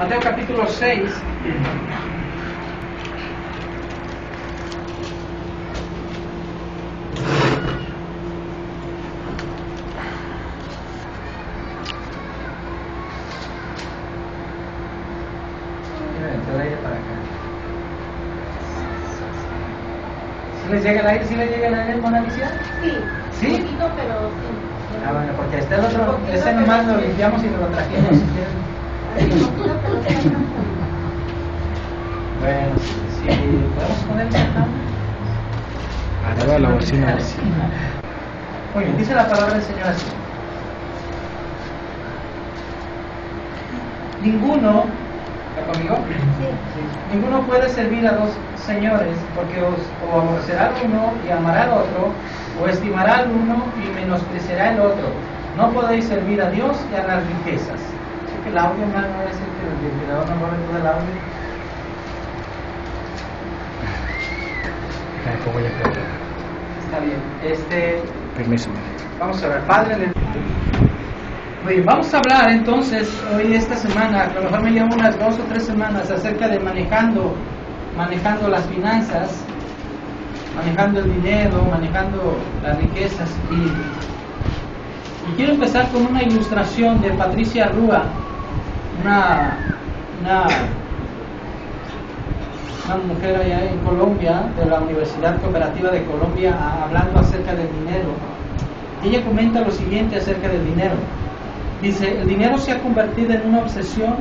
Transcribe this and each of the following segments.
Mateo capítulo 6. Para acá. ¿Sí les llega el aire? ¿Sí les llega el aire, Mona Alicia? Sí, ¿Sí? un poquito, pero sí. Ah, bueno, porque este otro, este nomás lo limpiamos y lo trajimos. Bueno, si podemos poner esa tabla. Arriba de la bocina. Muy bien, dice la palabra del Señor así. Ninguno, ¿está conmigo? Sí. Ninguno puede servir a dos señores, porque o aborrecerá al uno y amará al otro, o estimará al uno y menospreciará al otro. No podéis servir a Dios y a las riquezas. Así que el audio, hermano, es el que el ventilador no mueve todo el audio. ¿Cómo ya creo? Está bien. Permiso. Vamos a ver, Padre. Muy bien, vamos a hablar entonces hoy esta semana, a lo mejor me llevo unas 2 o 3 semanas acerca de manejando las finanzas, manejando el dinero, manejando las riquezas. Y quiero empezar con una ilustración de Patricia Rúa, una mujer allá en Colombia, de la Universidad Cooperativa de Colombia, hablando acerca del dinero. Ella comenta lo siguiente acerca del dinero. Dice, el dinero se ha convertido en una obsesión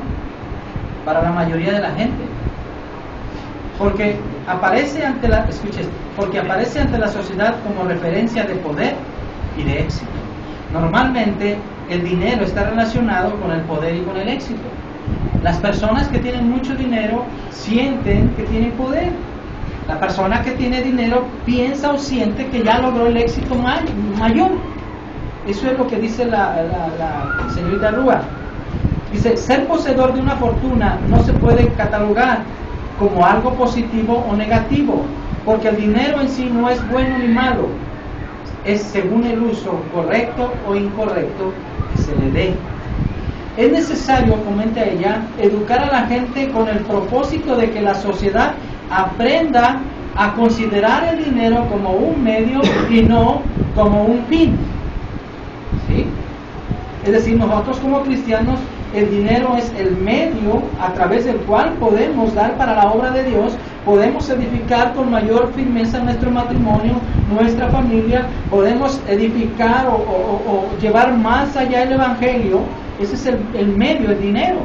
para la mayoría de la gente, porque aparece ante la sociedad como referencia de poder y de éxito. Normalmente el dinero está relacionado con el poder y con el éxito. Las personas que tienen mucho dinero sienten que tienen poder. La persona que tiene dinero piensa o siente que ya logró el éxito mayor. Eso es lo que dice la señorita Rúa. Dice, ser poseedor de una fortuna no se puede catalogar como algo positivo o negativo, porque el dinero en sí no es bueno ni malo, es según el uso correcto o incorrecto que se le dé. Es necesario, comenta ella, educar a la gente con el propósito de que la sociedad aprenda a considerar el dinero como un medio y no como un fin. ¿Sí? Es decir, nosotros como cristianos, el dinero es el medio a través del cual podemos dar para la obra de Dios, podemos edificar con mayor firmeza nuestro matrimonio, nuestra familia, podemos edificar o llevar más allá el Evangelio. Ese es el medio, el dinero,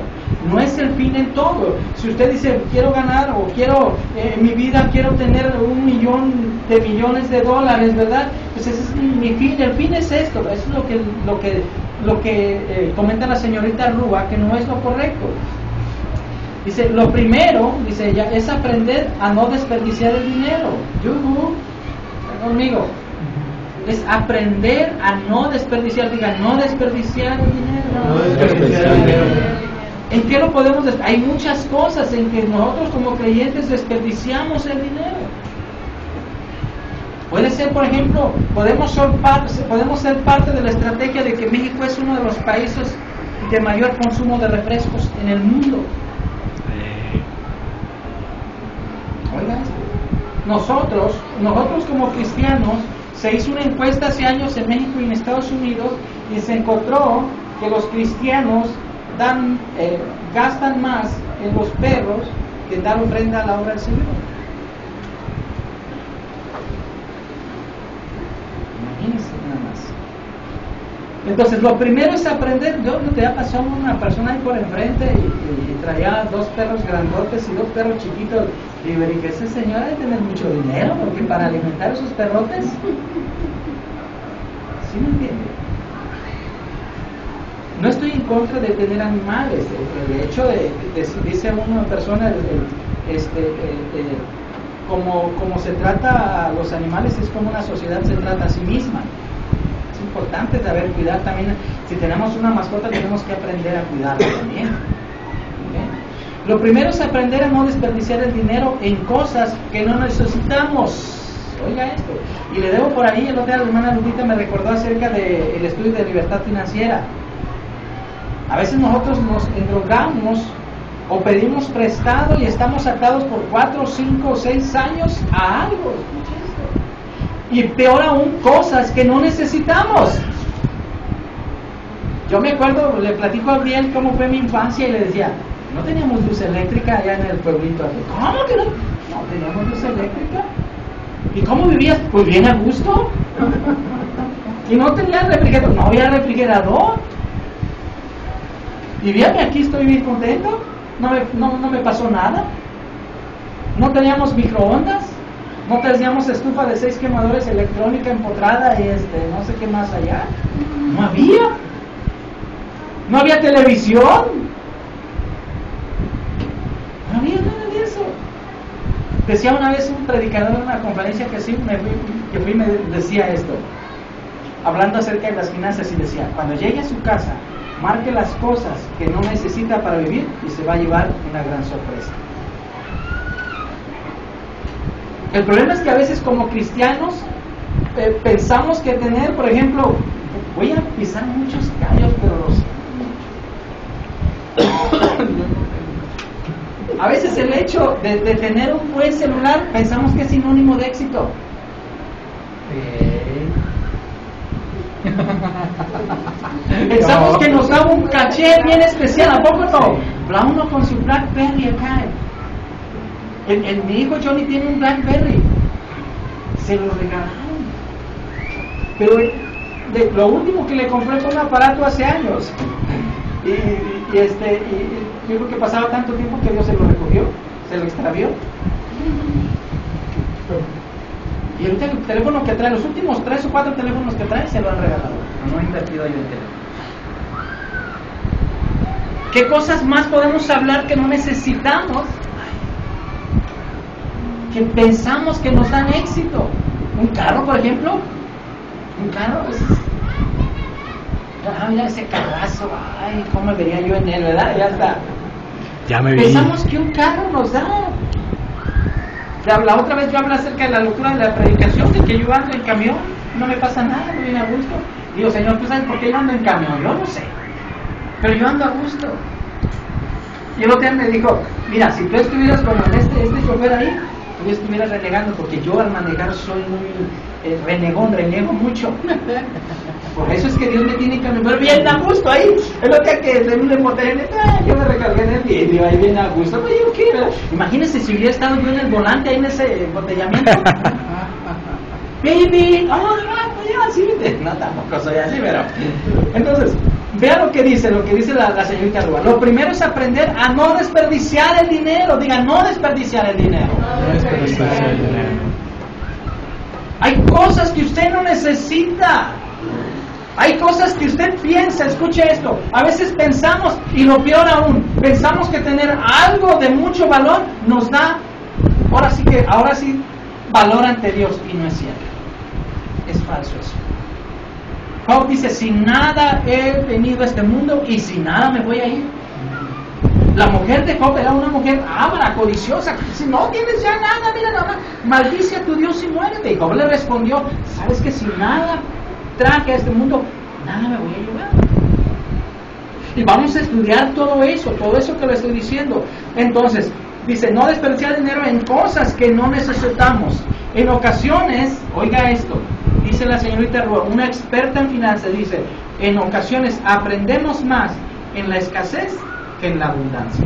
no es el fin en todo. Si usted dice, quiero ganar o quiero, en mi vida quiero tener $1 millones de dólares, ¿verdad? Pues ese es mi fin, el fin es esto, eso es lo que comenta la señorita Rúa, que no es lo correcto. Dice, lo primero, dice ella, es aprender a no desperdiciar el dinero. ¿Está conmigo? Es aprender a no desperdiciar, diga, no desperdiciar el dinero. No desperdiciar el dinero. ¿En qué lo podemos desperdiciar? Hay muchas cosas en que nosotros como creyentes desperdiciamos el dinero. Puede ser, por ejemplo, podemos ser parte de la estrategia de que México es uno de los países de mayor consumo de refrescos en el mundo. Oigan, nosotros como cristianos, se hizo una encuesta hace años en México y en Estados Unidos y se encontró que los cristianos gastan más en los perros que en dar ofrenda a la obra del Señor. Imagínense nada más. Entonces, lo primero es aprender. Yo no te ha pasado una persona ahí por enfrente y traía 2 perros grandotes y 2 perros chiquitos. Y yo dije, ese señor debe tener mucho dinero, porque para alimentar esos perrotes. ¿Sí me entiende? No estoy en contra de tener animales. El hecho de dice una persona, como se trata a los animales, es como una sociedad se trata a sí misma. Es importante saber cuidar también. Si tenemos una mascota, tenemos que aprender a cuidarla también. ¿Okay? Lo primero es aprender a no desperdiciar el dinero en cosas que no necesitamos. Oiga esto. Y le debo por ahí, el otro día la hermana Lupita me recordó acerca del estudio de libertad financiera. A veces nosotros nos endrogamos o pedimos prestado y estamos atados por 4, 5 o 6 años a algo. Escucha esto. Y peor aún, cosas que no necesitamos. Yo me acuerdo, le platico a Gabriel cómo fue mi infancia y le decía, no teníamos luz eléctrica allá en el pueblito. ¿Cómo que no? No teníamos luz eléctrica. ¿Y cómo vivías? Pues bien a gusto. Y no tenía refrigerador, no había refrigerador. Y bien, aquí estoy bien contento, no me pasó nada. No teníamos microondas, no teníamos estufa de 6 quemadores electrónica empotrada y no sé qué más allá. No había televisión. No había nada de eso. Decía una vez un predicador en una conferencia que me decía esto, hablando acerca de las finanzas, y decía, cuando llegue a su casa, marque las cosas que no necesita para vivir y se va a llevar una gran sorpresa. El problema es que a veces como cristianos pensamos que tener, por ejemplo, voy a pisar muchos callos, pero a veces el hecho de tener un buen celular pensamos que es sinónimo de éxito. Pensamos que nos da un caché bien especial, ¿a poco no? Va uno con su BlackBerry acá. Mi hijo Johnny tiene un BlackBerry. Se lo regalaron. Pero lo último que le compré fue un aparato hace años. Y yo creo que pasaba tanto tiempo que Dios se lo recogió, se lo extravió. Y ahorita el teléfono que trae, los últimos 3 o 4 teléfonos que trae, se lo han regalado. No he invertido yo en teléfono. ¿Qué cosas más podemos hablar que no necesitamos? Que pensamos que nos dan éxito. Un carro, por ejemplo. Un carro es... mira ese carrazo. Ay, cómo me vería yo en él, ¿verdad? Ya está. Ya me vi. Pensamos que un carro nos da. La otra vez yo hablé acerca de la locura de la predicación, de que yo ando en camión, no me pasa nada, me viene a gusto. Digo, Señor, ¿tú sabes por qué yo ando en camión? Yo no sé, pero yo ando a gusto. Y el otro día me dijo, mira, si tú estuvieras como en este chofer ahí, tú estuvieras renegando, porque yo al manejar soy muy reniego mucho. Por eso es que Dios me tiene que caminar bien a gusto ahí. Es lo que de un embotellamiento, yo me recargué en el vídeo ahí bien a gusto. Pues yo quiero. Imagínense si hubiera estado yo en el volante ahí en ese embotellamiento. Baby, así, no tampoco soy así, pero. Entonces, vea lo que dice la señorita Rúa. Lo primero es aprender a no desperdiciar el dinero. Diga, no desperdiciar el dinero. No desperdiciar el dinero. Hay cosas que usted no necesita. Hay cosas que usted piensa, escuche esto, a veces pensamos, y lo peor aún, pensamos que tener algo de mucho valor nos da, ahora sí, valor ante Dios, y no es cierto. Es falso eso. Job dice, sin nada he venido a este mundo y sin nada me voy a ir. La mujer de Job era una mujer ávara, codiciosa. Si no tienes ya nada, mira nada más, maldice a tu Dios y muérete. Y Job le respondió, sabes que sin nada traje a este mundo, nada me voy a llevar. Y vamos a estudiar todo eso que le estoy diciendo. Entonces, dice, no desperdiciar dinero en cosas que no necesitamos. En ocasiones, oiga esto, dice la señorita Rúa, una experta en finanzas, dice, en ocasiones aprendemos más en la escasez que en la abundancia.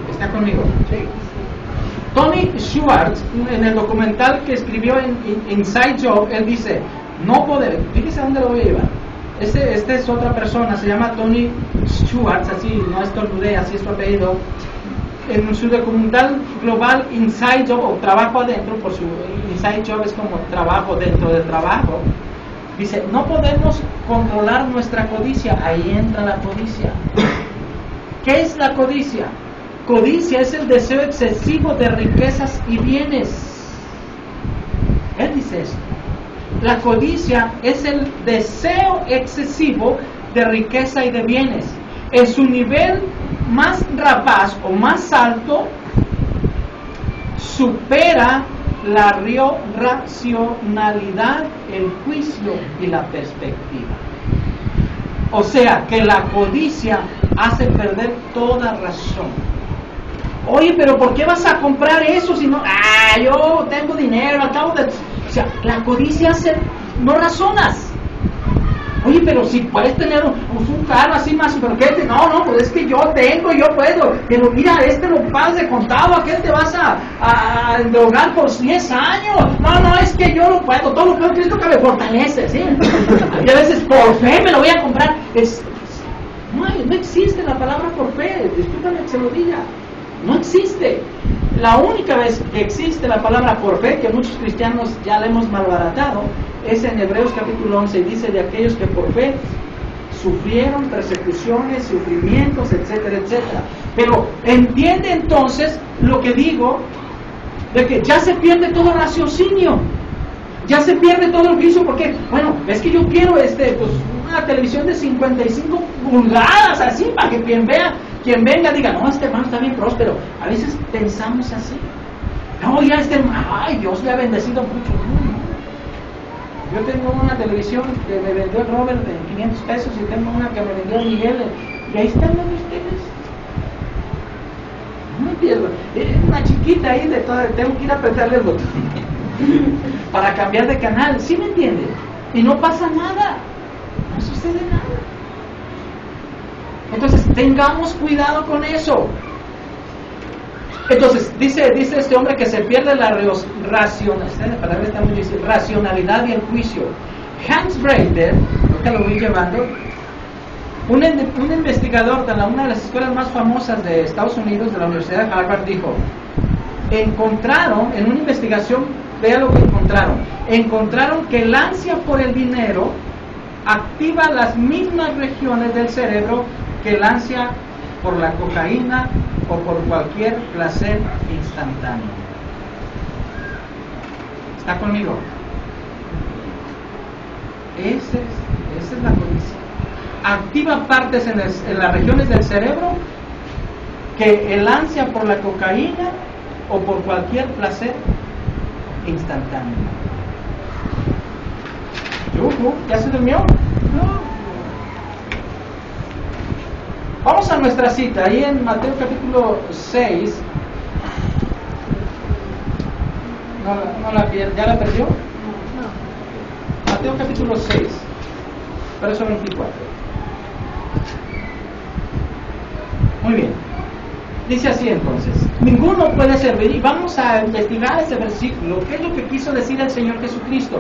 ¿Está conmigo? Sí. Tony Schwartz, en el documental que escribió en Inside Job, él dice, no poder, fíjese a dónde lo voy a llevar. Este es otra persona, se llama Tony Schwartz, así, no estornudé, así es su apellido. En su documental global Inside Job, o trabajo adentro, por su Inside Job es como trabajo dentro del trabajo, dice, no podemos controlar nuestra codicia, ahí entra la codicia. ¿Qué es la codicia? Codicia es el deseo excesivo de riquezas y bienes. Él dice esto. La codicia es el deseo excesivo de riqueza y de bienes. En su nivel más rapaz o más alto, supera la racionalidad, el juicio y la perspectiva. O sea, que la codicia hace perder toda razón. Oye, pero ¿por qué vas a comprar eso si no? Yo tengo dinero, acabo de... O sea, la codicia hace... No razonas. Oye, pero si puedes tener un carro así más, ¿pero qué? No, pues es que yo puedo. Pero mira, lo pagas de contado, ¿a qué te vas a endrogar por 10 años? No, es que yo lo puedo, todo lo puedo, Cristo que me fortalece, ¿sí? Y a veces, por fe me lo voy a comprar. No existe la palabra por fe, discúlpame que se lo diga. No existe. La única vez que existe la palabra por fe, que muchos cristianos ya la hemos malbaratado, es en Hebreos capítulo 11, y dice de aquellos que por fe sufrieron persecuciones, sufrimientos, etcétera, etcétera. Pero entiende entonces lo que digo, de que ya se pierde todo raciocinio, ya se pierde todo lo que hizo, porque, bueno, es que yo quiero pues una televisión de 55 pulgadas, así, para que quien venga diga, no, este hermano está bien próspero. A veces pensamos así. No, ya Dios le ha bendecido mucho. Yo tengo una televisión que me vendió Robert de 500 pesos y tengo una que me vendió Miguel, y ahí están los ustedes. No me pierdo. Una chiquita ahí tengo que ir a apretarle el botón para cambiar de canal, ¿sí me entiende? Y no pasa nada, no sucede nada. Entonces tengamos cuidado con eso. Entonces dice este hombre que se pierde la racionalidad y el juicio. Hans Breiter, ahorita lo voy llevando, un investigador de una de las escuelas más famosas de Estados Unidos, de la Universidad de Harvard, dijo, encontraron en una investigación, vea lo que encontraron que el ansia por el dinero activa las mismas regiones del cerebro que el ansia por la cocaína o por cualquier placer instantáneo. ¿Está conmigo? Esa es la codicia. Activa partes en las regiones del cerebro que el ansia por la cocaína o por cualquier placer instantáneo. ¿Ya se durmió? No. Vamos a nuestra cita, ahí en Mateo capítulo 6. No la pierde, ¿ya la perdió? No. Mateo capítulo 6, verso 24. Muy bien. Dice así entonces, ninguno puede servir, y vamos a investigar ese versículo, qué es lo que quiso decir el Señor Jesucristo.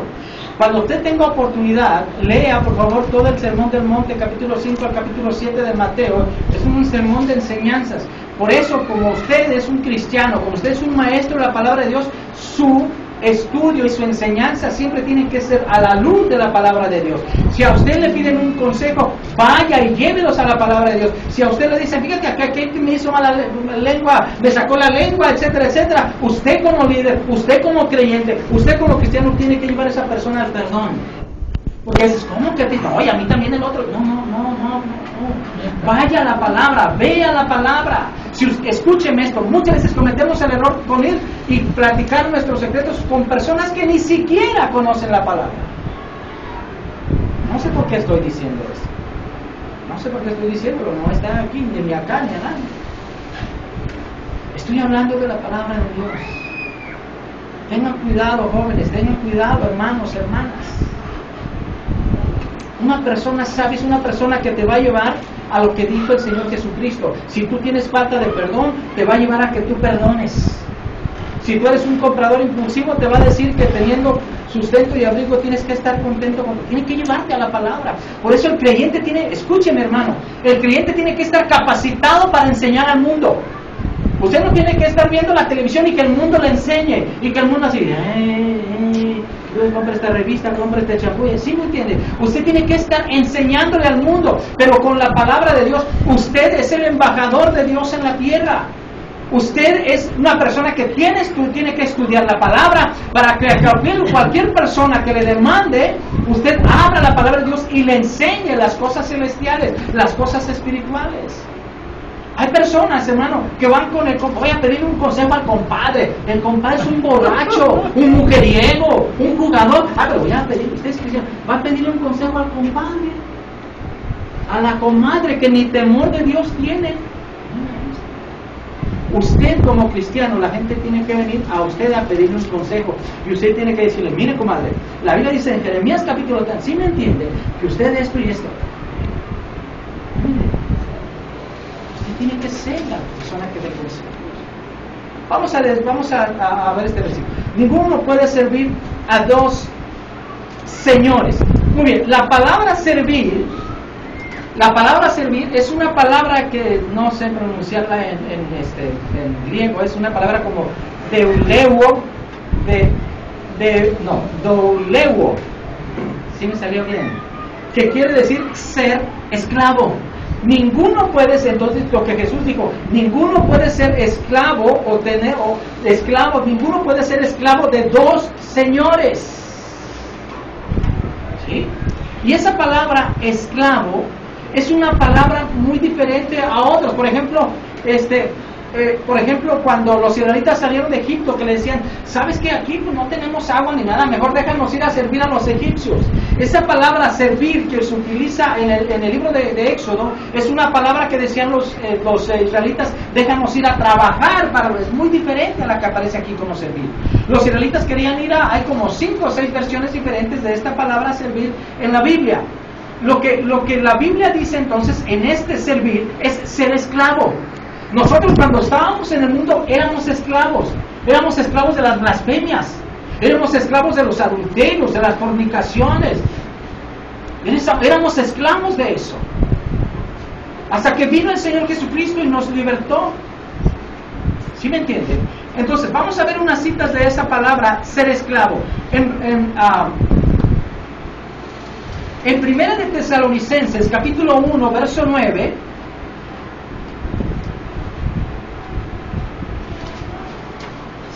Cuando usted tenga oportunidad, lea por favor todo el Sermón del Monte, capítulo 5 al capítulo 7 de Mateo. Es un sermón de enseñanzas. Por eso, como usted es un cristiano, como usted es un maestro de la palabra de Dios, su estudio y su enseñanza siempre tienen que ser a la luz de la palabra de Dios. Si a usted le piden un consejo, vaya y llévelos a la palabra de Dios. Si a usted le dicen, fíjate acá, que me hizo mala lengua, me sacó la lengua, etcétera, etcétera, usted como líder, usted como creyente, usted como cristiano tiene que llevar a esa persona al perdón. Porque dices, ¿cómo que te dice? Oye, a mí también el otro. No. Vaya a la palabra, vea la palabra. Escúcheme esto, muchas veces cometemos el error con ir y platicar nuestros secretos con personas que ni siquiera conocen la palabra. No sé por qué estoy diciendo esto. No sé por qué estoy diciéndolo, no está aquí, ni acá, ni allá. Estoy hablando de la palabra de Dios. Tengan cuidado, jóvenes, tengan cuidado, hermanos, hermanas. Una persona sabia es una persona que te va a llevar a lo que dijo el Señor Jesucristo. Si tú tienes falta de perdón, te va a llevar a que tú perdones. Si tú eres un comprador impulsivo, te va a decir que teniendo sustento y abrigo tienes que estar contento. Tiene que llevarte a la palabra. Por eso el creyente escúcheme hermano, el creyente tiene que estar capacitado para enseñar al mundo. Usted no tiene que estar viendo la televisión y que el mundo le enseñe, y que el mundo así, compra esta revista, compra este champú, ¿sí me entiende? Usted tiene que estar enseñándole al mundo, pero con la palabra de Dios. Usted es el embajador de Dios en la tierra. Usted es una persona que tiene que estudiar la palabra para que cualquier persona que le demande, usted abra la palabra de Dios y le enseñe las cosas celestiales, las cosas espirituales. Hay personas, hermano, que van voy a pedirle un consejo al compadre. El compadre es un borracho, un mujeriego, un jugador. Pero voy a pedir, usted es cristiano, va a pedirle un consejo al compadre. a la comadre que ni temor de Dios tiene. Usted como cristiano, la gente tiene que venir a usted a pedirle un consejo y usted tiene que decirle, mire comadre, la Biblia dice en Jeremías capítulo 3, ¿sí me entiende? Que usted esto y esto. Mire, usted tiene que ser la persona que debe ser. Vamos a ver este versículo. Ninguno puede servir a dos señores. Muy bien, la palabra servir es una palabra que no sé pronunciarla en griego, es una palabra como doulewo, ¿sí me salió bien? Que quiere decir ser esclavo. Ninguno puede ser, entonces lo que Jesús dijo, ninguno puede ser esclavo ninguno puede ser esclavo de dos señores. ¿Sí? Y esa palabra esclavo es una palabra muy diferente a otros. Por ejemplo, cuando los israelitas salieron de Egipto, que le decían, ¿sabes que aquí pues, no tenemos agua ni nada? Mejor déjanos ir a servir a los egipcios. Esa palabra servir que se utiliza en el libro de Éxodo es una palabra que decían los israelitas, déjanos ir a trabajar, es muy diferente a la que aparece aquí como servir. Los israelitas querían ir hay como 5 o 6 versiones diferentes de esta palabra servir en la Biblia. Lo que la Biblia dice entonces en este servir es ser esclavo. Nosotros cuando estábamos en el mundo éramos esclavos de las blasfemias, éramos esclavos de los adulterios, de las fornicaciones, éramos esclavos de eso, hasta que vino el Señor Jesucristo y nos libertó. ¿Sí me entienden? Entonces vamos a ver unas citas de esa palabra, ser esclavo. En Primera de Tesalonicenses, capítulo 1, verso 9,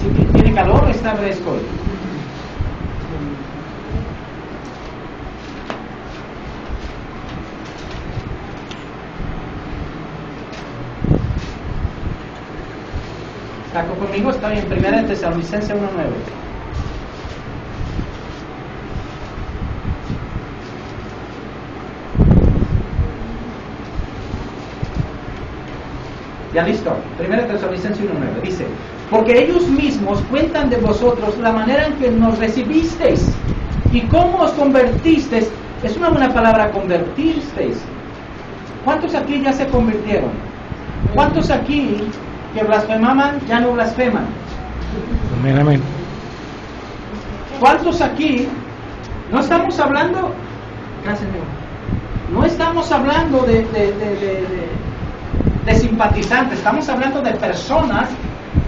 si tiene calor, está fresco. ¿Está conmigo? Estoy en Primera de Tesalonicenses 1, 9. Ya listo, 1 Tesalonicenses 1:9 dice, porque ellos mismos cuentan de vosotros la manera en que nos recibisteis y cómo os convertisteis. Es una buena palabra, convertisteis. ¿Cuántos aquí ya se convirtieron? ¿Cuántos aquí que blasfemaban ya no blasfeman? Amén, amén. ¿Cuántos aquí no estamos hablando? Gracias, Dios. No estamos hablando de simpatizantes, estamos hablando de personas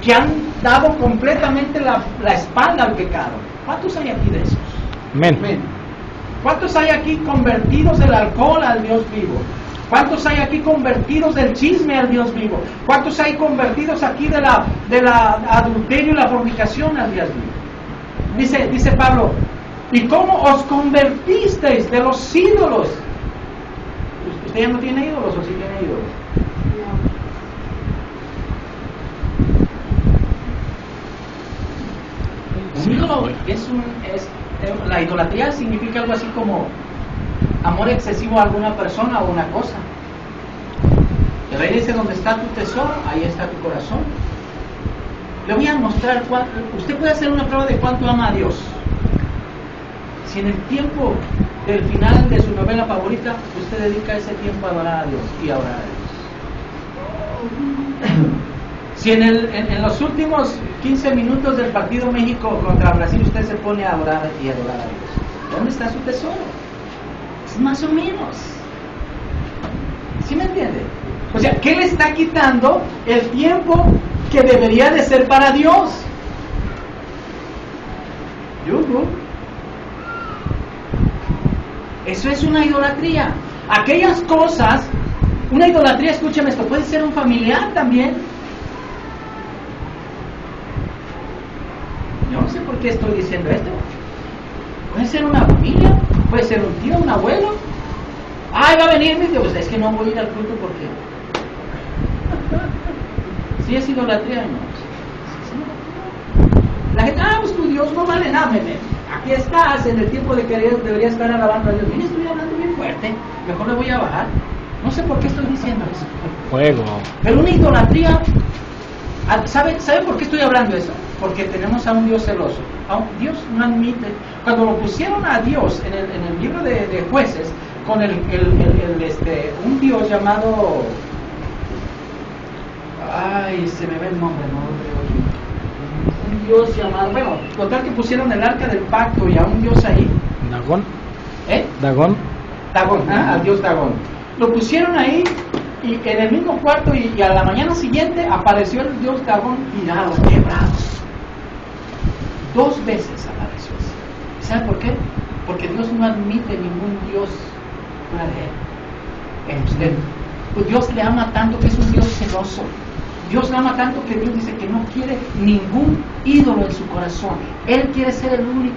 que han dado completamente la espalda al pecado. ¿Cuántos hay aquí de esos? Amén. ¿Cuántos hay aquí convertidos del alcohol al Dios vivo? ¿Cuántos hay aquí convertidos del chisme al Dios vivo? ¿Cuántos hay convertidos aquí de la adulterio y la fornicación al Dios vivo? Dice Pablo, ¿y cómo os convertisteis de los ídolos? ¿Usted ya no tiene ídolos o sí tiene ídolos? Un ídolo la idolatría significa algo así como amor excesivo a alguna persona o una cosa. El rey dice, donde está tu tesoro, ahí está tu corazón. Le voy a mostrar usted puede hacer una prueba de cuánto ama a Dios. Si en el tiempo del final de su novela favorita, usted dedica ese tiempo a adorar a Dios y a orar a Dios. Si en los últimos 15 minutos del partido México contra Brasil usted se pone a orar y a adorar a Dios, ¿dónde está su tesoro? Es más o menos. ¿Sí me entiende? O sea, ¿qué le está quitando el tiempo que debería de ser para Dios? Eso es una idolatría. Aquellas cosas, una idolatría, escúchame esto, puede ser un familiar también. Yo no sé por qué estoy diciendo esto. Puede ser una familia, puede ser un tío, un abuelo. Ay, va a venir mi tío. Pues es que no voy a ir al culto porque si es idolatría, no. La gente, pues tu Dios no vale nada, aquí estás en el tiempo de que debería estar alabando a Dios. Mira, estoy hablando bien fuerte, mejor le voy a bajar. No sé por qué estoy diciendo eso. Fuego. Pero una idolatría, ¿sabe por qué estoy hablando eso? Porque tenemos a un Dios celoso. Dios no admite. Cuando lo pusieron a Dios en el libro de Jueces, con un Dios llamado... Ay, se me ve el nombre, no lo veo yo. Un Dios llamado... Bueno, total que pusieron el arca del pacto y a un Dios ahí. Dagón. Dagón, al Dios Dagón. Lo pusieron ahí y en el mismo cuarto y a la mañana siguiente apareció el Dios Dagón tirado, quebrado. 2 veces apareció así. ¿Sabe por qué? Porque Dios no admite ningún Dios fuera de él. En usted. Pues Dios le ama tanto que es un Dios celoso. Dios le ama tanto que Dios dice que no quiere ningún ídolo en su corazón. Él quiere ser el único.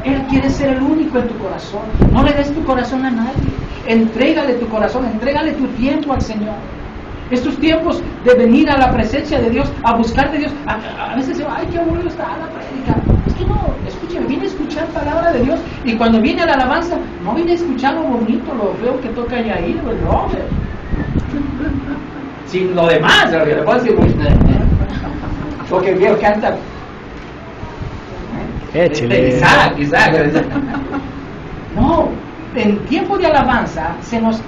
Él quiere ser el único en tu corazón. No le des tu corazón a nadie. Entrégale tu corazón, entrégale tu tiempo al Señor. Estos tiempos de venir a la presencia de Dios, a buscar de Dios, a veces digo, ay, qué aburrido está la prédica. Es que no, escúcheme, vine a escuchar palabra de Dios y cuando viene a la alabanza, no vine a escuchar lo bonito, lo feo que toca Yair o el Robert. Sin lo demás, lo que le puedo decir, porque el viejo canta. Isaac. No, en tiempo de alabanza se nos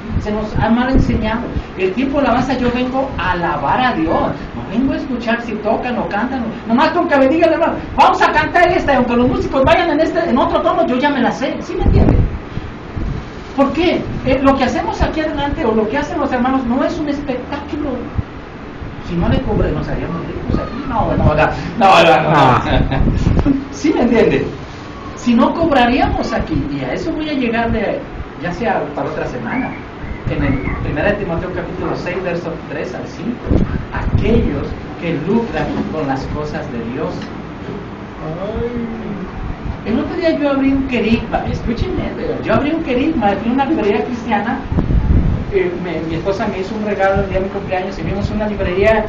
ha mal enseñado. El tiempo de alabanza yo vengo a alabar a Dios. No vengo a escuchar si tocan o cantan. Nomás con que me digan, hermano, vamos a cantar esta, y aunque los músicos vayan en otro tono, yo ya me la sé. ¿Sí me entiende? ¿Por qué? Lo que hacemos aquí adelante o lo que hacen los hermanos no es un espectáculo. Si no le cobre, nos haríamos ricos aquí. No. ¿Sí me entiende? Si no cobraríamos aquí, y a eso voy a llegar ya sea para otra semana, en el 1 Timoteo capítulo 6, versos 3 al 5, aquellos que lucran con las cosas de Dios. El otro día yo abrí un querigma, escúchenme, yo abrí un querigma, fui a una librería cristiana, mi esposa me hizo un regalo el día de mi cumpleaños y vimos una librería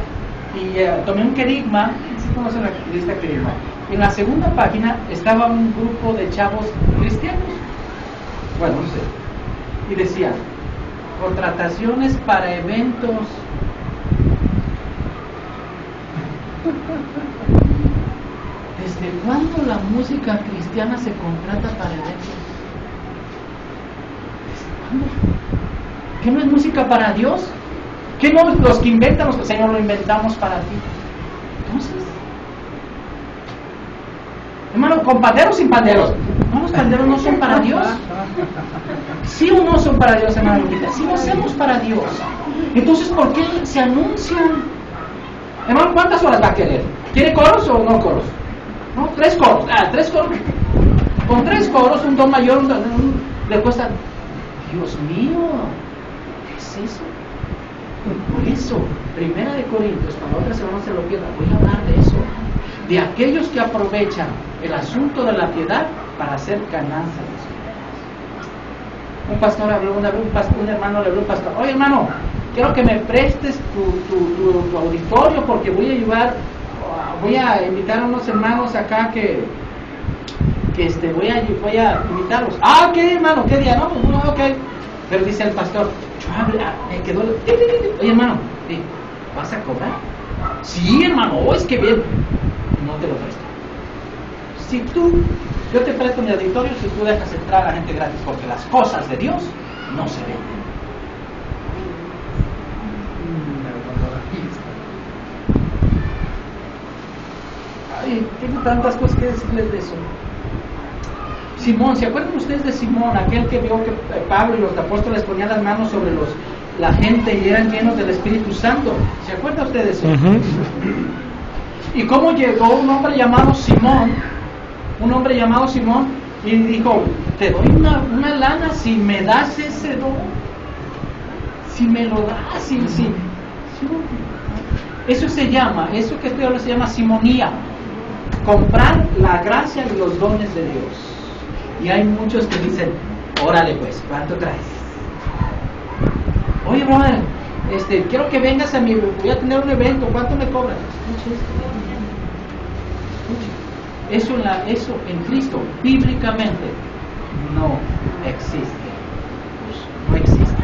y tomé un querigma, ¿sí conocen la revista Querigma? En la segunda página estaba un grupo de chavos cristianos, bueno, no sé, y decía, contrataciones para eventos. ¿Desde cuándo la música cristiana se contrata para eventos? ¿Desde cuándo? ¿Qué no es música para Dios? ¿Qué no los que inventan los Señor lo inventamos para ti? Entonces, hermano, ¿con panderos sin panderos? No, los panderos no son para Dios. Sí o no son para Dios, hermano Lupita. Sí lo hacemos para Dios. Entonces, ¿por qué se anuncian? Hermano, ¿cuántas horas va a querer? ¿Quiere coros o no coros? No, 3 coros. 3 coros. Con 3 coros, un do mayor, le cuesta. Dios mío, ¿qué es eso? Por eso, 1 Corintios, para otra semana se lo pierda, voy a hablar de eso. De aquellos que aprovechan el asunto de la piedad para hacer ganancias. Un pastor habló una vez, un hermano le habló a un pastor, oye hermano, quiero que me prestes tu auditorio porque voy a invitar a unos hermanos acá que voy a invitarlos. Ah, ¿qué hermano? ¿Qué día? No, ok. Pero dice el pastor, me quedó, oye hermano, ¿vas a cobrar? Sí hermano, es que bien. No te lo presto. Yo te presto mi auditorio si tú dejas entrar a la gente gratis, porque las cosas de Dios no se venden. Ay, tengo tantas cosas que decirles de eso. Simón, ¿se acuerdan ustedes de Simón, aquel que vio que Pablo y los apóstoles ponían las manos sobre la gente y eran llenos del Espíritu Santo? ¿Se acuerdan ustedes de eso? Uh-huh. Y cómo llegó un hombre llamado Simón, y dijo, te doy una lana si me das ese don, si me lo das, si. Eso que estoy hablando se llama simonía, comprar la gracia y los dones de Dios. Y hay muchos que dicen, órale pues, ¿cuánto traes? Oye brother, quiero que vengas voy a tener un evento, ¿cuánto me cobras? Eso en Cristo, bíblicamente, no existe. No existe.